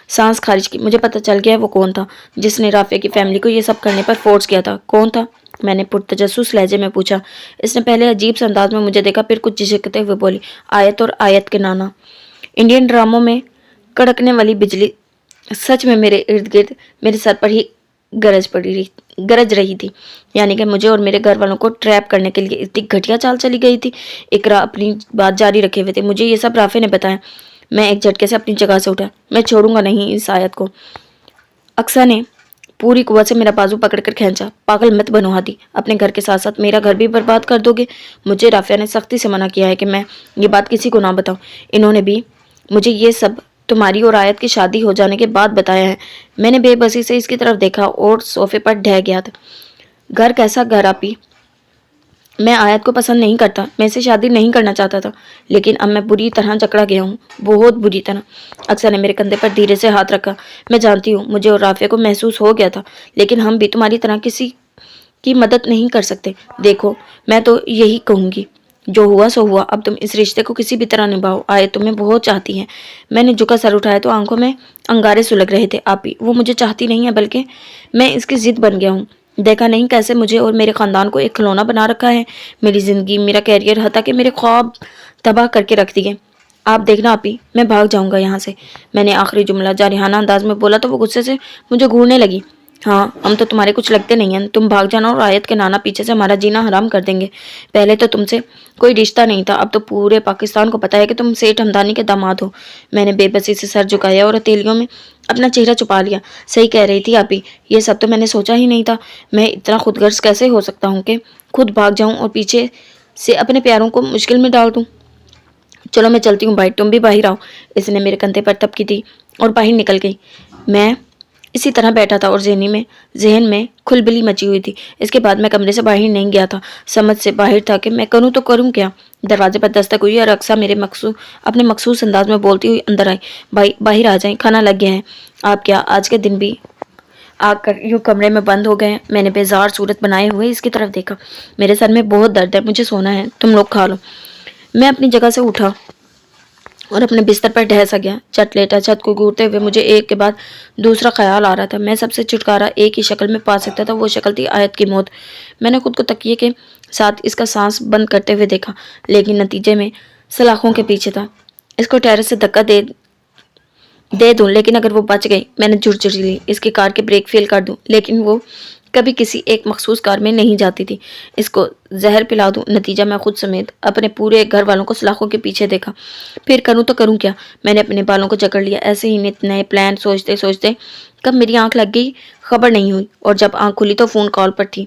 سانس خارج کی۔ مجھے پتہ چل گیا ہے وہ کون تھا جس نے رافعہ کی فیملی کو یہ سب کرنے پر فورس کیا تھا۔ کون تھا؟ میں نے پرتجسس لہجے میں پوچھا۔ اس نے پہلے عجیب سے انداز میں مجھے دیکھا، پھر کچھ جھجکتے ہوئے بولی، آیت اور آیت کے نانا۔ انڈین ڈراموں میں کڑکنے والی بجلی سچ میں میرے ارد گرد میرے سر پر ہی گرج رہی تھی۔ یعنی کہ مجھے اور میرے گھر والوں کو ٹریپ کرنے کے لیے اتنی گھٹیا چال چلی گئی تھی۔ اقرا اپنی بات جاری رکھے ہوئے تھے۔ مجھے یہ سب رافع نے بتایا۔ میں ایک جھٹکے سے اپنی جگہ سے اٹھا۔ میں چھوڑوں گا نہیں اس آیت کو۔ اقصیٰ نے پوری قوت سے میرا بازو پکڑ کر کھینچا۔ پاگل مت بنو ہادی، اپنے گھر کے ساتھ ساتھ میرا گھر بھی برباد کر دو گے۔ مجھے رافعہ نے سختی سے منع کیا ہے کہ میں یہ بات کسی کو نہ بتاؤں۔ انہوں نے بھی مجھے یہ سب تمہاری اور آیت کی شادی ہو جانے کے بعد بتایا ہے۔ میں نے بے بسی سے اس کی طرف دیکھا اور صوفے پر ڈھہ گیا تھا۔ گھر کیسا گھر آپی؟ میں آیت کو پسند نہیں کرتا، میں اسے شادی نہیں کرنا چاہتا تھا، لیکن اب میں بری طرح جکڑا گیا ہوں، بہت بری طرح۔ اقصیٰ نے میرے کندھے پر دھیرے سے ہاتھ رکھا۔ میں جانتی ہوں مجھے اور رافعہ کو محسوس ہو گیا تھا، لیکن ہم بھی تمہاری طرح کسی کی مدد نہیں کر سکتے۔ دیکھو میں تو یہی کہوں گی، جو ہوا سو ہوا، اب تم اس رشتے کو کسی بھی طرح نبھاؤ۔ آیت تمہیں بہت چاہتی ہے۔ میں نے جھکا سر اٹھایا تو آنکھوں میں انگارے سلگ رہے تھے۔ آپی وہ مجھے چاہتی نہیں ہے، بلکہ میں اس کی ضد بن گیا ہوں۔ دیکھا نہیں کیسے مجھے اور میرے خاندان کو ایک کھلونا بنا رکھا ہے، میری زندگی، میرا کیریئر، حتیٰ کہ میرے خواب تباہ کر کے رکھ دیے۔ آپ دیکھنا آپی، میں بھاگ جاؤں گا یہاں سے۔ میں نے آخری جملہ جارحانہ انداز میں بولا تو وہ غصے سے مجھے گھورنے لگی۔ ہاں ہم تو تمہارے کچھ لگتے نہیں ہیں، تم بھاگ جانا اور آیت کے نانا پیچھے سے ہمارا جینا حرام کر دیں گے۔ پہلے تو تم سے کوئی رشتہ نہیں تھا، اب تو پورے پاکستان کو پتا ہے کہ تم سیٹھ ہمدانی کے داماد ہو۔ میں نے بے بسی سے سر جھکایا اور ہتھیلیوں میں اپنا چہرہ چھپا لیا۔ صحیح کہہ رہی تھی آپی، یہ سب تو میں نے سوچا ہی نہیں تھا۔ میں اتنا خود غرض کیسے ہو سکتا ہوں کہ خود بھاگ جاؤں اور پیچھے سے اپنے پیاروں کو مشکل میں ڈال دوں۔ چلو میں چلتی ہوں بھائی، تم بھی باہر آؤ۔ اس نے میرے کندھے پر تھپکی دی اور باہر نکل گئی۔ میں اسی طرح بیٹھا تھا اور ذہن میں کھلبلی مچی ہوئی تھی۔ اس کے بعد میں کمرے سے باہر نہیں گیا تھا، سمجھ سے باہر تھا کہ میں کروں تو کروں کیا۔ دروازے پر دستک ہوئی اور اقصیٰ اپنے مخصوص انداز میں بولتی ہوئی اندر آئی۔ بھائی باہر آ جائیں، کھانا لگ گیا ہے۔ آپ کیا آج کے دن بھی آ کر یوں کمرے میں بند ہو گئے ہیں؟ میں نے بیزار صورت بنائے ہوئے اس کی طرف دیکھا۔ میرے سر میں بہت درد ہے، مجھے سونا ہے، تم لوگ کھا لو۔ میں اپنی جگہ سے اٹھا اور اپنے بستر پر ڈھہ سا گیا۔ چھت لیٹا، چھت کو گھورتے ہوئے مجھے ایک کے بعد دوسرا خیال آ رہا تھا۔ میں سب سے چھٹکارا ایک ہی شکل میں پا سکتا تھا، وہ شکل تھی آیت کی موت۔ میں نے خود کو تکیے کے ساتھ اس کا سانس بند کرتے ہوئے دیکھا، لیکن نتیجے میں سلاخوں کے پیچھے تھا۔ اس کو ٹیرس سے دھکا دے دوں لیکن اگر وہ بچ گئی، میں نے جھڑی لی، اس کی کار کے بریک فیل کر دوں لیکن وہ کبھی کسی ایک مخصوص کار میں نہیں جاتی تھی، اس کو زہر پلا دوں، نتیجہ میں خود سمیت اپنے پورے گھر والوں کو سلاخوں کے پیچھے دیکھا۔ پھر کروں تو کروں کیا؟ میں نے اپنے بالوں کو جکڑ لیا۔ ایسے ہی نت نئے پلان سوچتے سوچتے کب میری آنکھ لگ گئی خبر نہیں ہوئی، اور جب آنکھ کھلی تو فون کال پر تھی۔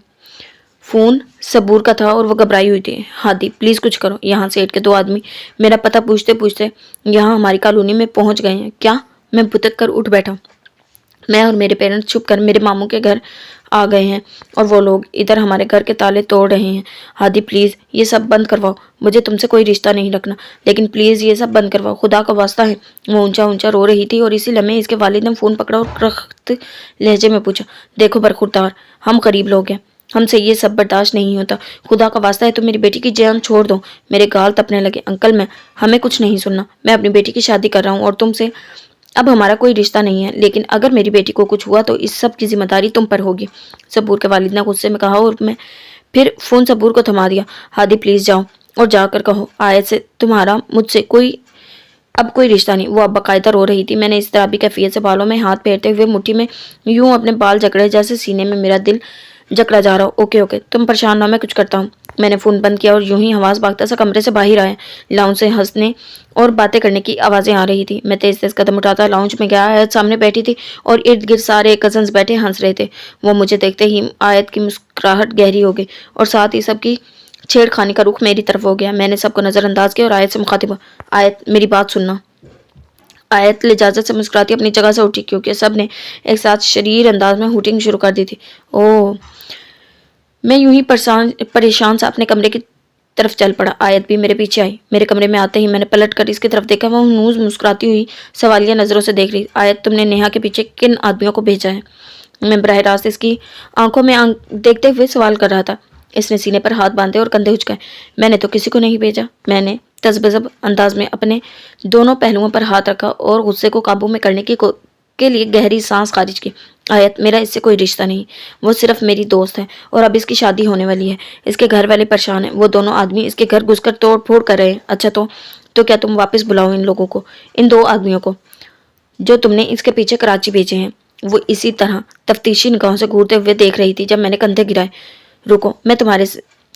فون صبور کا تھا اور وہ گھبرائی ہوئی تھی۔ ہادی پلیز کچھ کرو، یہاں سیٹ کے 2 آدمی میرا پتہ پوچھتے پوچھتے یہاں ہماری کالونی میں پہنچ گئے ہیں۔ کیا؟ میں بھتک کر اٹھ بیٹھا۔ میں اور میرے پیرنٹس چھپ کر میرے ماموں کے گھر آ گئے ہیں اور وہ لوگ ادھر ہمارے گھر کے تالے توڑ رہے ہیں۔ ہادی پلیز یہ سب بند کرواؤ، مجھے تم سے کوئی رشتہ نہیں رکھنا، لیکن پلیز یہ سب بند کرواؤ، خدا کا واسطہ ہے۔ وہ اونچا اونچا رو رہی تھی اور اسی لمحے اس کے والد نے فون پکڑا اور سخت لہجے میں پوچھا، دیکھو برخوردار، ہم غریب لوگ ہیں، ہم سے یہ سب برداشت نہیں ہوتا، خدا کا واسطہ ہے تم میری بیٹی کی جان چھوڑ دو۔ میرے گال تپنے لگے۔ انکل ہمیں کچھ نہیں سننا، میں اپنی بیٹی کی شادی کر رہا ہوں اور تم سے اب ہمارا کوئی رشتہ نہیں ہے، لیکن اگر میری بیٹی کو کچھ ہوا تو اس سب کی ذمہ داری تم پر ہوگی۔ صبور کے والد نے غصے میں کہا اور میں پھر فون صبور کو تھما دیا۔ ہادی پلیز جاؤ اور جا کر کہو آیت سے تمہارا مجھ سے اب کوئی رشتہ نہیں۔ وہ اب باقاعدہ رو رہی تھی۔ میں نے اس طرح بھی کیفیت سے بالوں میں ہاتھ پھیرتے ہوئے مٹھی میں یوں اپنے بال جکڑے جیسے سینے میں میرا دل جکڑا جا رہا ہو۔ اوکے تم پریشان نہ ہو، میں کچھ کرتا ہوں۔ میں نے فون بند کیا اور یوں ہی حواس باغتا سا کمرے سے باہر آیا۔ لاؤنج سے ہنسنے اور باتیں کرنے کی آوازیں آ رہی تھی۔ میں تیز تیز قدم اٹھاتا لاؤنج میں گیا۔ آیت سامنے بیٹھی تھی اور ارد گرد سارے کزنز بیٹھے ہنس رہے تھے۔ وہ مجھے دیکھتے ہی آیت کی مسکراہٹ گہری ہو گئی اور ساتھ ہی سب کی چھیڑ خانی کا رخ میری طرف ہو گیا۔ میں نے سب کو نظر انداز کیا اور آیت سے مخاطب ہوا، آیت میری بات سننا۔ آیت لجاجت سے مسکراتی اپنی جگہ سے اٹھی کیونکہ سب نے ایک ساتھ شریر انداز میں ہوٹنگ شروع کر دی تھی۔ میں یوں ہی پریشان سا اپنے کمرے کی طرف چل پڑا۔ آیت بھی میرے پیچھے آئی۔ میرے کمرے میں آتے ہی میں نے پلٹ کر اس کی طرف دیکھا۔ وہ ہنوز مسکراتی ہوئی سوالیہ نظروں سے دیکھ رہی۔ آیت تم نے نیہا کے پیچھے کن آدمیوں کو بھیجا ہے؟ میں براہ راست اس کی آنکھوں میں دیکھتے ہوئے سوال کر رہا تھا۔ اس نے سینے پر ہاتھ باندھے اور کندھے اچکائے۔ میں نے تو کسی کو نہیں بھیجا۔ میں نے تذبذب انداز میں اپنے دونوں پہلوؤں پر ہاتھ رکھا اور غصے کو قابو میں کرنے کے لیے گہری سانس خارج کی۔ آیت میرا اس سے کوئی رشتہ نہیں، وہ صرف میری دوست ہے اور اب اس کی شادی ہونے والی ہے۔ اس کے گھر والے پریشان ہیں، وہ دونوں آدمی اس کے گھر گھس کر توڑ پھوڑ کر رہے ہیں۔ اچھا تو کیا تم واپس بلاؤ ان لوگوں کو، ان دو آدمیوں کو جو تم نے اس کے پیچھے کراچی بھیجے ہیں۔ وہ اسی طرح تفتیشی نگاہوں سے گھورتے ہوئے دیکھ رہی تھی جب میں نے کندھے گرائے۔ رکو میں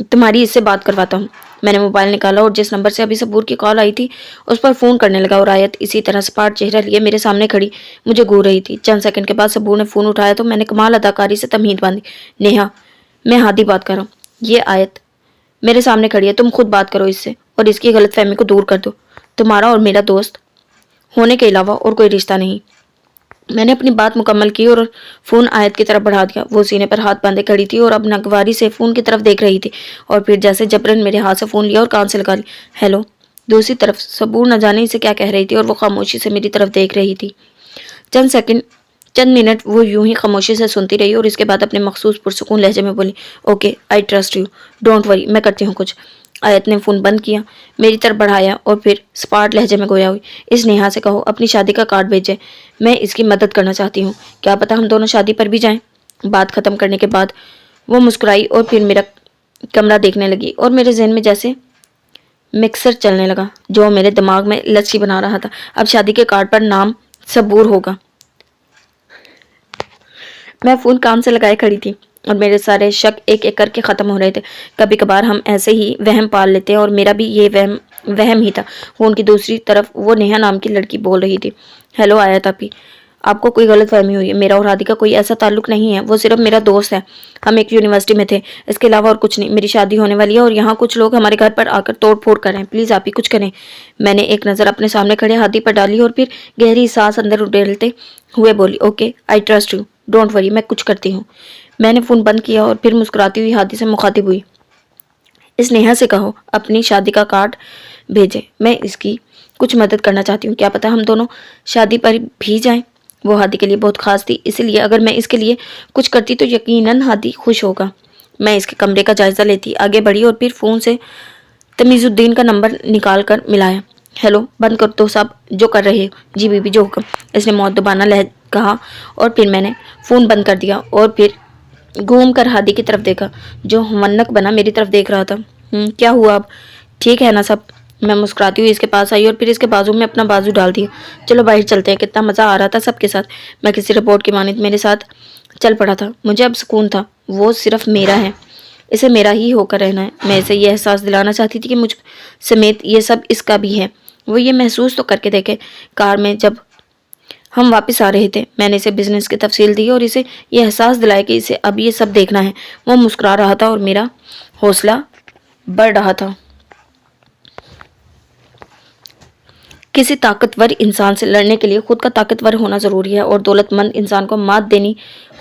تمہاری اس سے بات کرواتا ہوں۔ میں نے موبائل نکالا اور جس نمبر سے ابھی صبور کی کال آئی تھی اس پر فون کرنے لگا اور آیت اسی طرح سپاٹ چہرہ لیے میرے سامنے کھڑی مجھے گھور رہی تھی۔ چند سیکنڈ کے بعد صبور نے فون اٹھایا تو میں نے کمال اداکاری سے تمہید باندھی، نیہا میں ہادی بات کر رہا ہوں۔ یہ آیت میرے سامنے کھڑی ہے، تم خود بات کرو اس سے اور اس کی غلط فہمی کو دور کر دو۔ تمہارا اور میرا دوست ہونے کے علاوہ اور کوئی رشتہ نہیں۔ میں نے اپنی بات مکمل کی اور فون آیت کی طرف بڑھا دیا۔ وہ سینے پر ہاتھ باندھے کھڑی تھی اور اب ناگواری سے فون کی طرف دیکھ رہی تھی اور پھر جیسے جبرن میرے ہاتھ سے فون لیا اور کان سے لگا لی۔ ہیلو۔ دوسری طرف صبور نہ جانے اسے کیا کہہ رہی تھی اور وہ خاموشی سے میری طرف دیکھ رہی تھی۔ چند منٹ وہ یوں ہی خاموشی سے سنتی رہی اور اس کے بعد اپنے مخصوص پرسکون لہجے میں بولی، okay I trust you, don't worry, میں کرتی ہوں کچھ۔ آیت نے فون بند کیا، میری طرف بڑھایا اور پھر سپاٹ لہجے میں گویا ہوئی، اس نیہا سے کہو اپنی شادی کا کارڈ بھیجے، میں اس کی مدد کرنا چاہتی ہوں، کیا پتہ ہم دونوں شادی پر بھی جائیں۔ بات ختم کرنے کے بعد وہ مسکرائی اور پھر میرا کمرہ دیکھنے لگی اور میرے ذہن میں جیسے مکسر چلنے لگا جو میرے دماغ میں لچی بنا رہا تھا۔ اب شادی کے کارڈ پر نام صبور ہوگا۔ میں فون کان سے لگائے کھڑی تھی اور میرے سارے شک ایک ایک کر کے ختم ہو رہے تھے۔ کبھی کبھار ہم ایسے ہی وہم پال لیتے ہیں اور میرا بھی یہ وہم ہی تھا۔ فون کی دوسری طرف وہ نیہا نام کی لڑکی بول رہی تھی، ہیلو آیت آپی، آپ کو کوئی غلط فہمی ہوئی ہے، میرا اور ہادی کا کوئی ایسا تعلق نہیں ہے، وہ صرف میرا دوست ہے، ہم ایک یونیورسٹی میں تھے، اس کے علاوہ اور کچھ نہیں، میری شادی ہونے والی ہے اور یہاں کچھ لوگ ہمارے گھر پر آ کر توڑ پھوڑ کر رہے ہیں، پلیز آپ ہی کچھ کریں۔ میں نے ایک نظر اپنے سامنے کھڑے ہادی پر ڈالی اور پھر گہری سانس اندر اڈیلتے ہوئے بولی، okay I trust you, don't worry, میں کچھ کرتی ہوں۔ میں نے فون بند کیا اور پھر مسکراتی ہوئی ہادی سے مخاطب ہوئی، اس نیہا سے کہو اپنی شادی کا کارڈ بھیجے، میں اس کی کچھ مدد کرنا چاہتی ہوں، کیا پتہ ہم دونوں شادی پر بھی جائیں۔ وہ ہادی کے لیے بہت خاص تھی، اس لیے اگر میں اس کے لیے کچھ کرتی تو یقیناً ہادی خوش ہوگا۔ میں اس کے کمرے کا جائزہ لیتی آگے بڑھی اور پھر فون سے تمیز الدین کا نمبر نکال کر ملایا۔ ہیلو، بند کر دو صاحب جو کر رہے ہو۔ جی بی بی جو حکم، اس نے مؤدبانہ لہجے کہا اور پھر میں نے فون بند کر دیا اور پھر گھوم کر ہادی کی طرف دیکھا جو منک بنا میری طرف دیکھ رہا تھا۔ کیا ہوا اب ٹھیک ہے نا سب؟ میں مسکراتی ہوئی اس کے پاس آئی اور پھر اس کے بازو میں اپنا بازو ڈال دیا۔ چلو باہر چلتے ہیں، کتنا مزہ آ رہا تھا سب کے ساتھ۔ میں کسی رپورٹ کی مانند میرے ساتھ چل پڑا تھا۔ مجھے اب سکون تھا، وہ صرف میرا ہے، اسے میرا ہی ہو کر رہنا ہے۔ میں اسے یہ احساس دلانا چاہتی تھی کہ مجھ سمیت یہ سب اس کا بھی ہے، وہ یہ محسوس تو کر کے دیکھے۔ کار میں جب ہم واپس آ رہے تھے میں نے اسے بزنس کی تفصیل دی اور اسے یہ احساس دلایا کہ اسے اب یہ سب دیکھنا ہے۔ وہ مسکرا رہا تھا اور میرا حوصلہ بڑھ رہا تھا۔ کسی طاقتور انسان سے لڑنے کے لیے خود کا طاقتور ہونا ضروری ہے اور دولت مند انسان کو مات دینی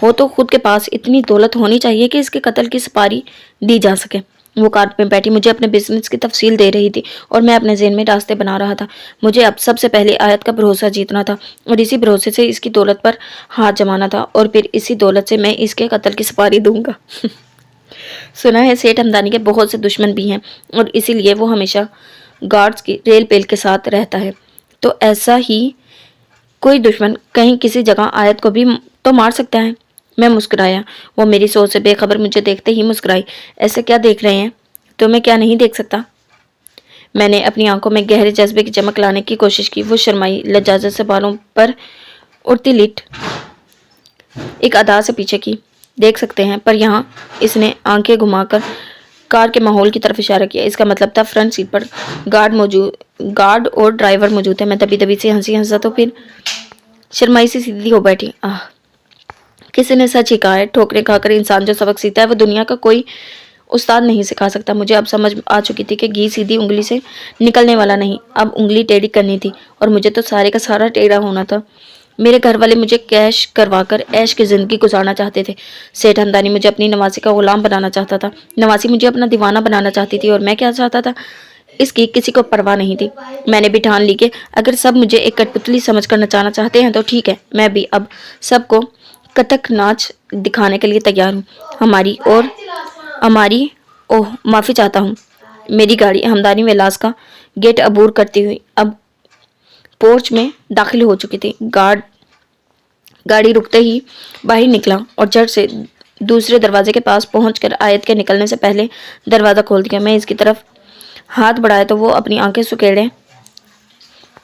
ہو تو خود کے پاس اتنی دولت ہونی چاہیے کہ اس کے قتل کی سپاری دی جا سکے۔ وہ کار میں بیٹھی مجھے اپنے بزنس کی تفصیل دے رہی تھی اور میں اپنے ذہن میں راستے بنا رہا تھا۔ مجھے اب سب سے پہلے آیت کا بھروسہ جیتنا تھا اور اسی بھروسے سے اس کی دولت پر ہاتھ جمانا تھا اور پھر اسی دولت سے میں اس کے قتل کی سپاری دوں گا۔ سنا ہے سیٹھ ہمدانی کے بہت سے دشمن بھی ہیں اور اسی لیے وہ ہمیشہ گارڈز کی ریل پیل کے ساتھ رہتا ہے، تو ایسا ہی کوئی دشمن کہیں کسی جگہ آیت کو بھی تو مار سکتا ہے۔ میں مسکرایا۔ وہ میری سوچ سے بے خبر مجھے دیکھتے ہی مسکرائی۔ ایسے کیا دیکھ رہے ہیں؟ تمہیں کیا نہیں دیکھ سکتا؟ میں نے اپنی آنکھوں میں گہرے جذبے کی چمک لانے کی کوشش کی۔ وہ شرمائی، لجاجت سے بالوں پر اڑتی لٹ ایک ادا سے پیچھے کی۔ دیکھ سکتے ہیں، پر یہاں اس نے آنکھیں گھما کر کار کے ماحول کی طرف اشارہ کیا۔ اس کا مطلب تھا فرنٹ سیٹ پر گارڈ اور ڈرائیور موجود ہے۔ میں دبی دبی سے ہنسا تو پھر شرمائی سے سیدھی ہو بیٹھی۔ کسی نے سچ ہی کہا ہے، ٹھوکریں کھا کر انسان جو سبق سیکھتا ہے وہ دنیا کا کوئی استاد نہیں سکھا سکتا۔ مجھے اب سمجھ آ چکی تھی کہ گھی سیدھی انگلی سے نکلنے والا نہیں، اب انگلی ٹیڑھی کرنی تھی، اور مجھے تو سارے کا سارا ٹیڑھا ہونا تھا۔ میرے گھر والے مجھے کیش کروا کر عیش کی زندگی گزارنا چاہتے تھے۔ سیٹھ ہمدانی مجھے اپنی نواسی کا غلام بنانا چاہتا تھا، نواسی مجھے اپنا دیوانہ بنانا چاہتی تھی، اور میں کیا چاہتا تھا اس کی کسی کو پرواہ نہیں تھی۔ میں نے بھی ٹھان لی کہ اگر سب مجھے ایک کٹ پتلی سمجھ کر نچانا چاہتے ہیں تو ٹھیک ہے، میں بھی اب سب کو کتھک ناچ دکھانے کے لیے تیار ہوں۔ معافی چاہتا ہوں۔ میری گاڑی ہمدانی ولاس کا گیٹ عبور کرتی ہوئی اب پورچ میں داخل ہو چکی تھی۔ گاڑی رکتے ہی باہر نکلا اور جھٹ سے دوسرے دروازے کے پاس پہنچ کر آیت کے نکلنے سے پہلے دروازہ کھول دیا۔ میں اس کی طرف ہاتھ بڑھایا تو وہ اپنی آنکھیں سکیڑے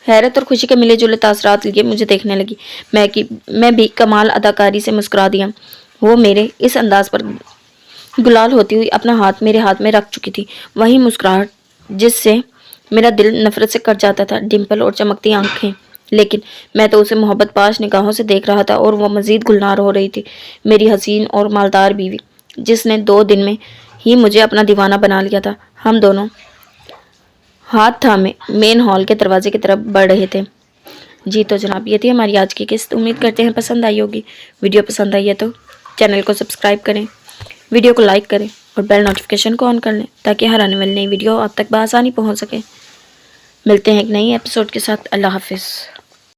حیرت اور خوشی کے ملے جلے تاثرات لیے مجھے دیکھنے لگی۔ میں بھی کمال اداکاری سے مسکرا دیا۔ وہ میرے اس انداز پر گلال ہوتی ہوئی اپنا ہاتھ میرے ہاتھ میں رکھ چکی تھی، وہی مسکراہٹ جس سے میرا دل نفرت سے کٹ جاتا تھا، ڈمپل اور چمکتی آنکھیں۔ لیکن میں تو اسے محبت پاش نگاہوں سے دیکھ رہا تھا، اور وہ مزید گلنار ہو رہی تھی، میری حسین اور مالدار بیوی، جس نے 2 دن میں ہی مجھے اپنا دیوانہ بنا لیا تھا۔ ہم دونوں ہاتھ تھامے مین ہال کے دروازے کی طرف بڑھ رہے تھے۔ جی تو جناب، یہ تھی ہماری آج کی قسط۔ امید کرتے ہیں پسند آئی ہوگی۔ ویڈیو پسند آئی ہے تو چینل کو سبسکرائب کریں، ویڈیو کو لائک کریں اور بیل نوٹیفیکیشن کو آن کر لیں تاکہ ہر آنے والی نئی ویڈیو آپ تک بآسانی پہنچ سکے۔ ملتے ہیں ایک نئی ایپیسوڈ کے ساتھ۔ اللہ حافظ۔